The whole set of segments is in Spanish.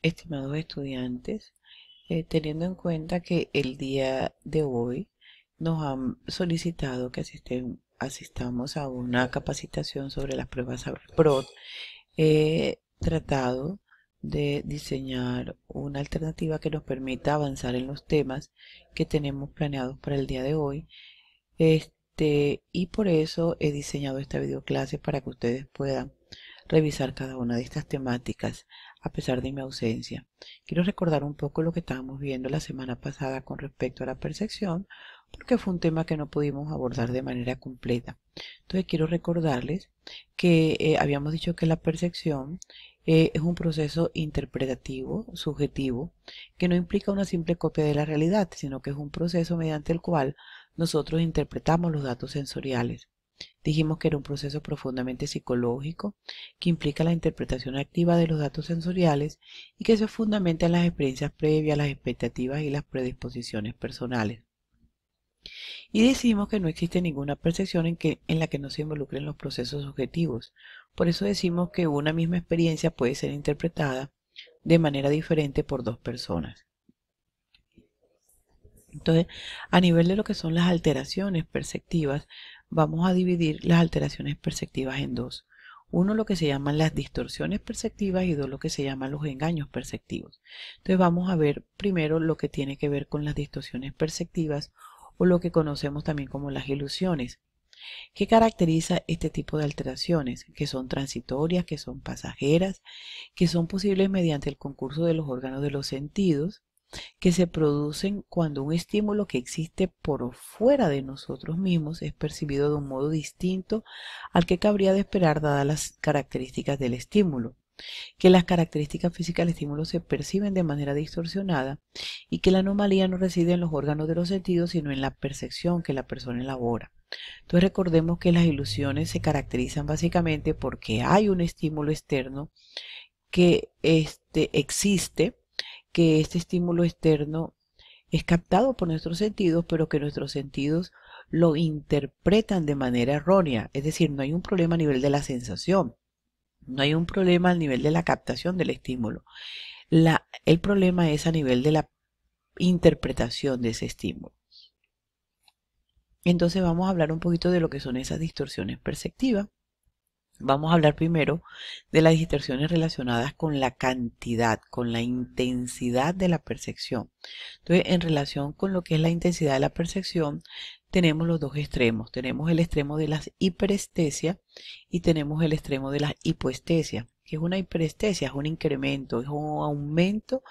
Estimados estudiantes, teniendo en cuenta que el día de hoy nos han solicitado que asistamos a una capacitación sobre las pruebas PROD, he tratado de diseñar una alternativa que nos permita avanzar en los temas que tenemos planeados para el día de hoy. Y por eso he diseñado esta videoclase para que ustedes puedan revisar cada una de estas temáticas a pesar de mi ausencia. Quiero recordar un poco lo que estábamos viendo la semana pasada con respecto a la percepción, porque fue un tema que no pudimos abordar de manera completa. Entonces quiero recordarles que habíamos dicho que la percepción es un proceso interpretativo, subjetivo, que no implica una simple copia de la realidad, sino que es un proceso mediante el cual nosotros interpretamos los datos sensoriales. Dijimos que era un proceso profundamente psicológico que implica la interpretación activa de los datos sensoriales y que se fundamenta en las experiencias previas, las expectativas y las predisposiciones personales. Y decimos que no existe ninguna percepción en la que no se involucren los procesos subjetivos. Por eso decimos que una misma experiencia puede ser interpretada de manera diferente por dos personas. Entonces, a nivel de lo que son las alteraciones perceptivas, vamos a dividir las alteraciones perceptivas en dos. Uno, lo que se llaman las distorsiones perceptivas, y dos, lo que se llaman los engaños perceptivos. Entonces vamos a ver primero lo que tiene que ver con las distorsiones perceptivas, o lo que conocemos también como las ilusiones. ¿Qué caracteriza este tipo de alteraciones? Que son transitorias, que son pasajeras, que son posibles mediante el concurso de los órganos de los sentidos, que se producen cuando un estímulo que existe por fuera de nosotros mismos es percibido de un modo distinto al que cabría de esperar dadas las características del estímulo, que las características físicas del estímulo se perciben de manera distorsionada y que la anomalía no reside en los órganos de los sentidos sino en la percepción que la persona elabora. Entonces recordemos que las ilusiones se caracterizan básicamente porque hay un estímulo externo que existe, que este estímulo externo es captado por nuestros sentidos, pero que nuestros sentidos lo interpretan de manera errónea. Es decir, no hay un problema a nivel de la sensación, no hay un problema a nivel de la captación del estímulo. El problema es a nivel de la interpretación de ese estímulo. Entonces vamos a hablar un poquito de lo que son esas distorsiones perceptivas. Vamos a hablar primero de las distorsiones relacionadas con la cantidad, con la intensidad de la percepción. Entonces, en relación con lo que es la intensidad de la percepción, tenemos los dos extremos. Tenemos el extremo de la hiperestesia y tenemos el extremo de la hipoestesia. ¿Qué es una hiperestesia? Es un incremento, es un aumento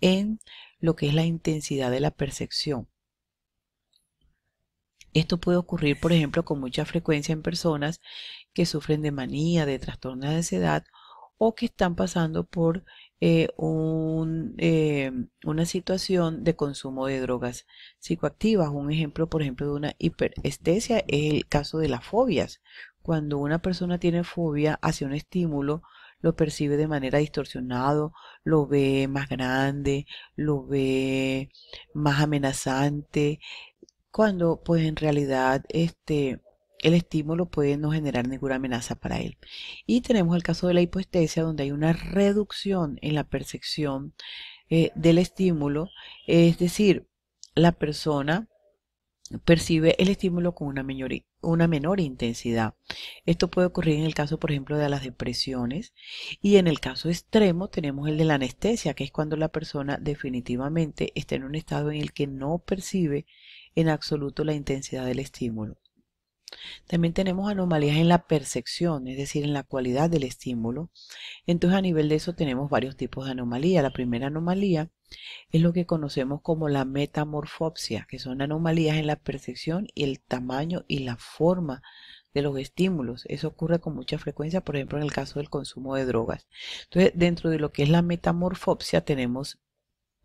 en lo que es la intensidad de la percepción. Esto puede ocurrir, por ejemplo, con mucha frecuencia en personas que sufren de manía, de trastorno de ansiedad o que están pasando por una situación de consumo de drogas psicoactivas. Un ejemplo, por ejemplo, de una hiperestesia es el caso de las fobias. Cuando una persona tiene fobia hacia un estímulo, lo percibe de manera distorsionada, lo ve más grande, lo ve más amenazante, cuando pues en realidad el estímulo puede no generar ninguna amenaza para él. Y tenemos el caso de la hipoestesia, donde hay una reducción en la percepción del estímulo, es decir, la persona percibe el estímulo con una menor intensidad. Esto puede ocurrir en el caso, por ejemplo, de las depresiones, y en el caso extremo tenemos el de la anestesia, que es cuando la persona definitivamente está en un estado en el que no percibe en absoluto la intensidad del estímulo. También tenemos anomalías en la percepción, es decir, en la cualidad del estímulo. Entonces, a nivel de eso tenemos varios tipos de anomalía. La primera anomalía es lo que conocemos como la metamorfopsia, que son anomalías en la percepción y el tamaño y la forma de los estímulos. Eso ocurre con mucha frecuencia, por ejemplo, en el caso del consumo de drogas. Entonces, dentro de lo que es la metamorfopsia tenemos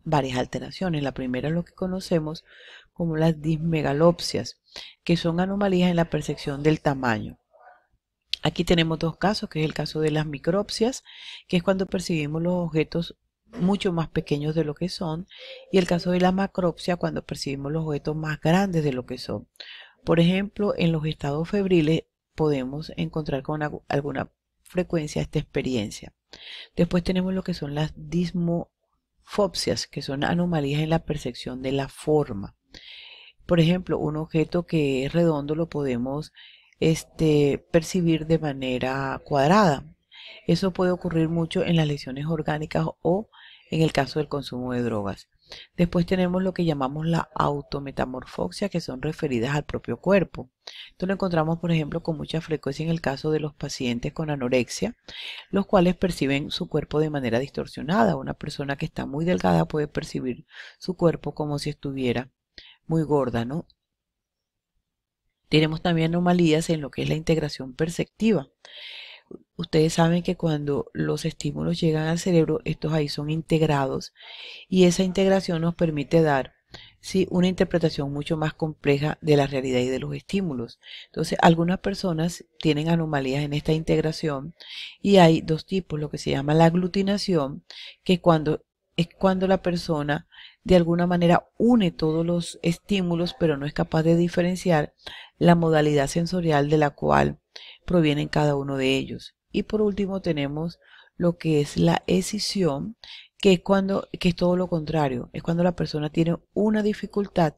varias alteraciones. La primera es lo que conocemos como las dismegalopsias, que son anomalías en la percepción del tamaño. Aquí tenemos dos casos, que es el caso de las micropsias, que es cuando percibimos los objetos mucho más pequeños de lo que son, y el caso de la macropsia, cuando percibimos los objetos más grandes de lo que son. Por ejemplo, en los estados febriles podemos encontrar con alguna frecuencia esta experiencia. Después tenemos lo que son las dismofopsias, que son anomalías en la percepción de la forma. Por ejemplo, un objeto que es redondo lo podemos percibir de manera cuadrada. Eso puede ocurrir mucho en las lesiones orgánicas o en el caso del consumo de drogas. Después tenemos lo que llamamos la autometamorfosia, que son referidas al propio cuerpo. Esto lo encontramos, por ejemplo, con mucha frecuencia en el caso de los pacientes con anorexia, los cuales perciben su cuerpo de manera distorsionada. Una persona que está muy delgada puede percibir su cuerpo como si estuviera muy gorda, ¿no? Tenemos también anomalías en lo que es la integración perceptiva. Ustedes saben que cuando los estímulos llegan al cerebro, estos ahí son integrados y esa integración nos permite dar, ¿sí?, una interpretación mucho más compleja de la realidad y de los estímulos. Entonces, algunas personas tienen anomalías en esta integración y hay dos tipos, lo que se llama la aglutinación, que es cuando la persona de alguna manera une todos los estímulos, pero no es capaz de diferenciar la modalidad sensorial de la cual provienen cada uno de ellos. Y por último tenemos lo que es la escisión, que es todo lo contrario, es cuando la persona tiene una dificultad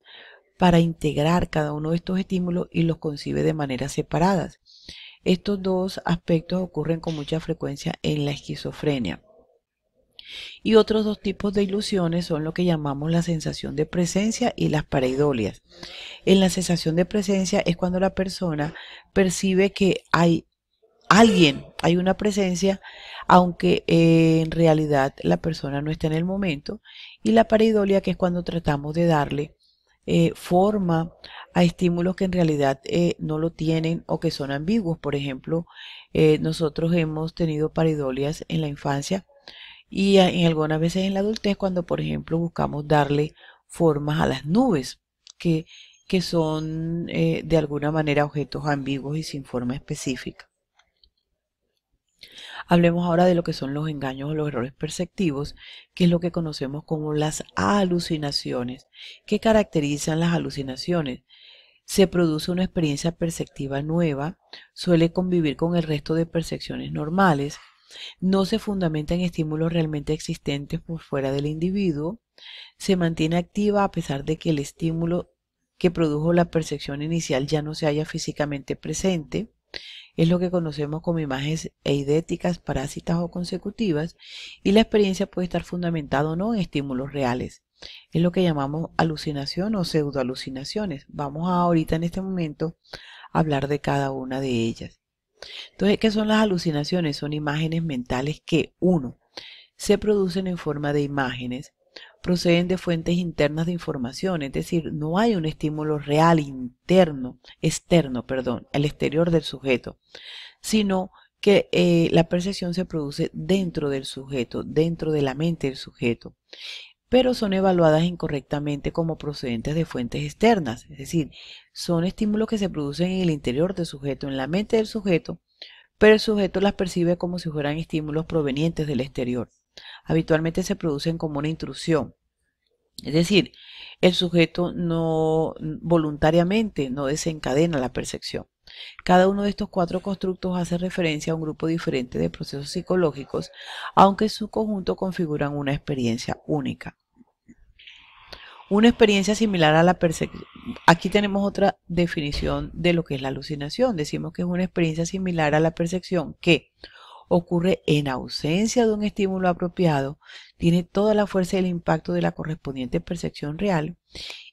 para integrar cada uno de estos estímulos y los concibe de maneras separadas. Estos dos aspectos ocurren con mucha frecuencia en la esquizofrenia. Y otros dos tipos de ilusiones son lo que llamamos la sensación de presencia y las pareidolias. En la sensación de presencia es cuando la persona percibe que hay alguien, hay una presencia, aunque en realidad la persona no está en el momento. Y la pareidolia, que es cuando tratamos de darle forma a estímulos que en realidad no lo tienen o que son ambiguos. Por ejemplo, nosotros hemos tenido pareidolias en la infancia y en algunas veces en la adultez cuando, por ejemplo, buscamos darle formas a las nubes, que son de alguna manera objetos ambiguos y sin forma específica. Hablemos ahora de lo que son los engaños o los errores perceptivos, que es lo que conocemos como las alucinaciones. ¿Qué caracterizan las alucinaciones? Se produce una experiencia perceptiva nueva, suele convivir con el resto de percepciones normales, no se fundamenta en estímulos realmente existentes por fuera del individuo, se mantiene activa a pesar de que el estímulo que produjo la percepción inicial ya no se halla físicamente presente. Es lo que conocemos como imágenes eidéticas, parásitas o consecutivas, y la experiencia puede estar fundamentada o no en estímulos reales. Es lo que llamamos alucinación o pseudoalucinaciones. Vamos ahorita en este momento a hablar de cada una de ellas. Entonces, ¿qué son las alucinaciones? Son imágenes mentales que, uno, se producen en forma de imágenes, proceden de fuentes internas de información, es decir, no hay un estímulo real externo, al exterior del sujeto, sino que la percepción se produce dentro del sujeto, dentro de la mente del sujeto, pero son evaluadas incorrectamente como procedentes de fuentes externas, es decir, son estímulos que se producen en el interior del sujeto, en la mente del sujeto, pero el sujeto las percibe como si fueran estímulos provenientes del exterior. Habitualmente se producen como una intrusión, es decir, el sujeto no voluntariamente no desencadena la percepción. Cada uno de estos cuatro constructos hace referencia a un grupo diferente de procesos psicológicos, aunque en su conjunto configuran una experiencia única. Una experiencia similar a la percepción. Aquí tenemos otra definición de lo que es la alucinación. Decimos que es una experiencia similar a la percepción que ocurre en ausencia de un estímulo apropiado, tiene toda la fuerza y el impacto de la correspondiente percepción real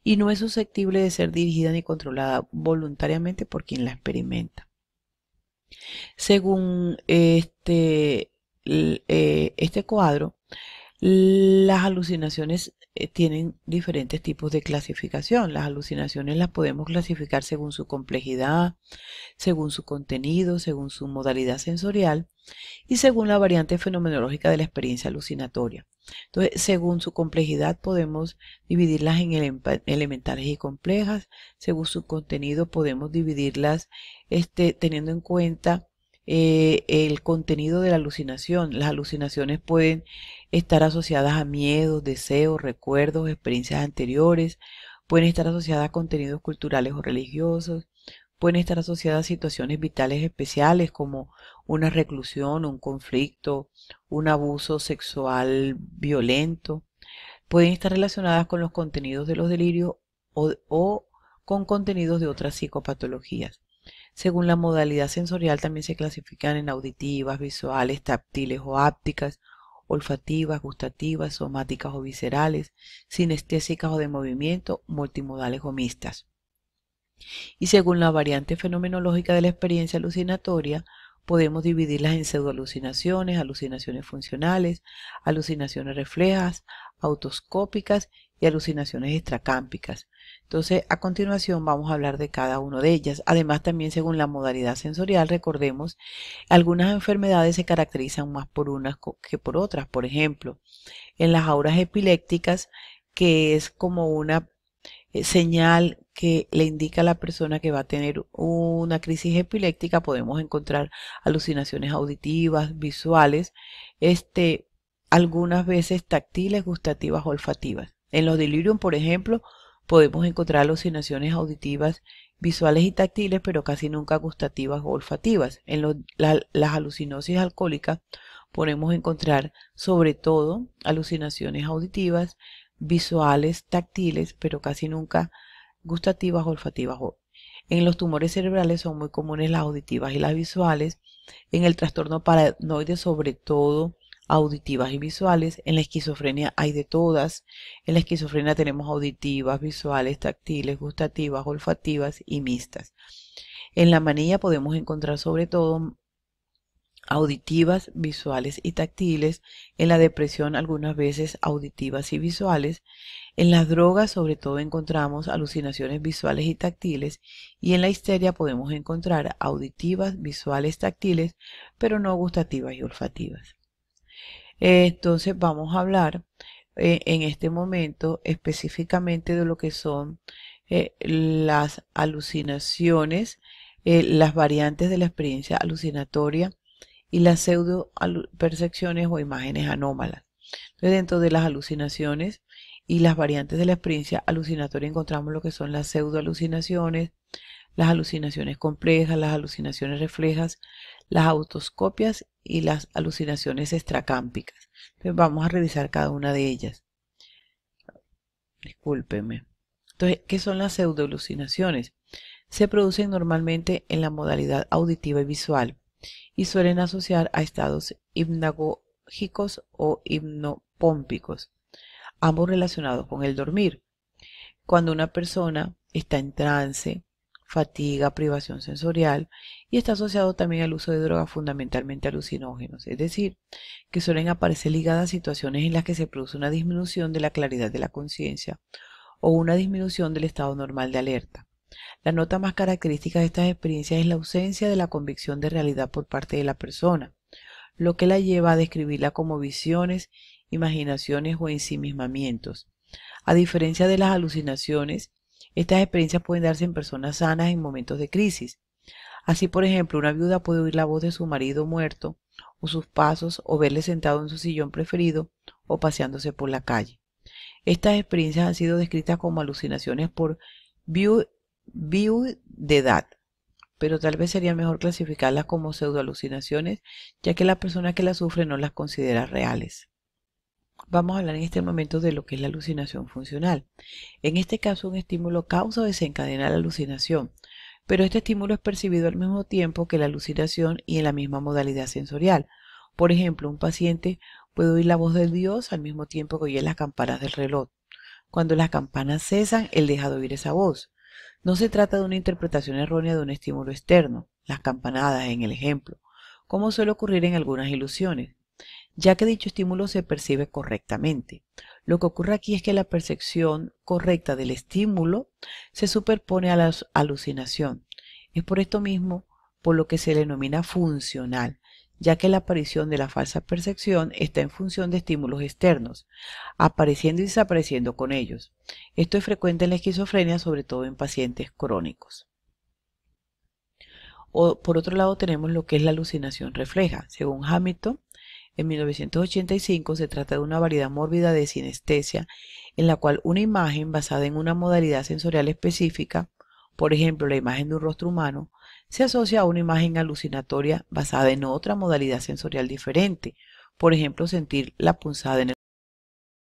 y no es susceptible de ser dirigida ni controlada voluntariamente por quien la experimenta. Según este cuadro, las alucinaciones tienen diferentes tipos de clasificación. Las alucinaciones las podemos clasificar según su complejidad, según su contenido, según su modalidad sensorial y según la variante fenomenológica de la experiencia alucinatoria. Entonces, según su complejidad podemos dividirlas en elementales y complejas. Según su contenido podemos dividirlas teniendo en cuenta el contenido de la alucinación. Las alucinaciones pueden estar asociadas a miedos, deseos, recuerdos, experiencias anteriores, pueden estar asociadas a contenidos culturales o religiosos, pueden estar asociadas a situaciones vitales especiales como una reclusión, un conflicto, un abuso sexual violento. Pueden estar relacionadas con los contenidos de los delirios o con contenidos de otras psicopatologías. Según la modalidad sensorial también se clasifican en auditivas, visuales, táctiles o hápticas, olfativas, gustativas, somáticas o viscerales, sinestésicas o de movimiento, multimodales o mixtas. Y según la variante fenomenológica de la experiencia alucinatoria, podemos dividirlas en pseudoalucinaciones, alucinaciones funcionales, alucinaciones reflejas, autoscópicas y alucinaciones extracámpicas. Entonces, a continuación vamos a hablar de cada una de ellas. Además, también según la modalidad sensorial, recordemos, algunas enfermedades se caracterizan más por unas que por otras. Por ejemplo, en las auras epilépticas, que es como una señal que le indica a la persona que va a tener una crisis epiléptica, podemos encontrar alucinaciones auditivas, visuales, algunas veces táctiles, gustativas, olfativas. En los delirium, por ejemplo, podemos encontrar alucinaciones auditivas, visuales y táctiles, pero casi nunca gustativas o olfativas. En las alucinosis alcohólicas podemos encontrar sobre todo alucinaciones auditivas, visuales, táctiles, pero casi nunca gustativas, olfativas. En los tumores cerebrales son muy comunes las auditivas y las visuales. En el trastorno paranoide, sobre todo auditivas y visuales. En la esquizofrenia hay de todas. En la esquizofrenia tenemos auditivas, visuales, táctiles, gustativas, olfativas y mixtas. En la manía podemos encontrar sobre todo auditivas, visuales y táctiles. En la depresión algunas veces auditivas y visuales. En las drogas sobre todo encontramos alucinaciones visuales y táctiles, y en la histeria podemos encontrar auditivas, visuales, táctiles, pero no gustativas y olfativas. Entonces vamos a hablar en este momento específicamente de lo que son las alucinaciones, las variantes de la experiencia alucinatoria y las pseudo percepciones o imágenes anómalas. Entonces, dentro de las alucinaciones y las variantes de la experiencia alucinatoria encontramos lo que son las pseudo alucinaciones, las alucinaciones complejas, las alucinaciones reflejas, las autoscopias y las alucinaciones extracámpicas. Entonces vamos a revisar cada una de ellas. Discúlpenme. Entonces, ¿qué son las pseudo alucinaciones? Se producen normalmente en la modalidad auditiva y visual y suelen asociar a estados hipnagógicos o hipnopómpicos, ambos relacionados con el dormir. Cuando una persona está en trance, fatiga, privación sensorial, y está asociado también al uso de drogas fundamentalmente alucinógenos, es decir, que suelen aparecer ligadas a situaciones en las que se produce una disminución de la claridad de la conciencia o una disminución del estado normal de alerta. La nota más característica de estas experiencias es la ausencia de la convicción de realidad por parte de la persona, lo que la lleva a describirla como visiones, imaginaciones o ensimismamientos. A diferencia de las alucinaciones, estas experiencias pueden darse en personas sanas en momentos de crisis. Así, por ejemplo, una viuda puede oír la voz de su marido muerto, o sus pasos, o verle sentado en su sillón preferido, o paseándose por la calle. Estas experiencias han sido descritas como alucinaciones por viudedad, pero tal vez sería mejor clasificarlas como pseudoalucinaciones, ya que la persona que las sufre no las considera reales. Vamos a hablar en este momento de lo que es la alucinación funcional. En este caso, un estímulo causa o desencadena la alucinación, pero este estímulo es percibido al mismo tiempo que la alucinación y en la misma modalidad sensorial. Por ejemplo, un paciente puede oír la voz de Dios al mismo tiempo que oye las campanas del reloj. Cuando las campanas cesan, él deja de oír esa voz. No se trata de una interpretación errónea de un estímulo externo, las campanadas en el ejemplo, como suele ocurrir en algunas ilusiones, ya que dicho estímulo se percibe correctamente. Lo que ocurre aquí es que la percepción correcta del estímulo se superpone a la alucinación. Es por esto mismo por lo que se le denomina funcional, ya que la aparición de la falsa percepción está en función de estímulos externos, apareciendo y desapareciendo con ellos. Esto es frecuente en la esquizofrenia, sobre todo en pacientes crónicos. Por otro lado tenemos lo que es la alucinación refleja. Según Hamilton, en 1985 se trata de una variedad mórbida de sinestesia en la cual una imagen basada en una modalidad sensorial específica, por ejemplo la imagen de un rostro humano, se asocia a una imagen alucinatoria basada en otra modalidad sensorial diferente, por ejemplo, sentir la punzada en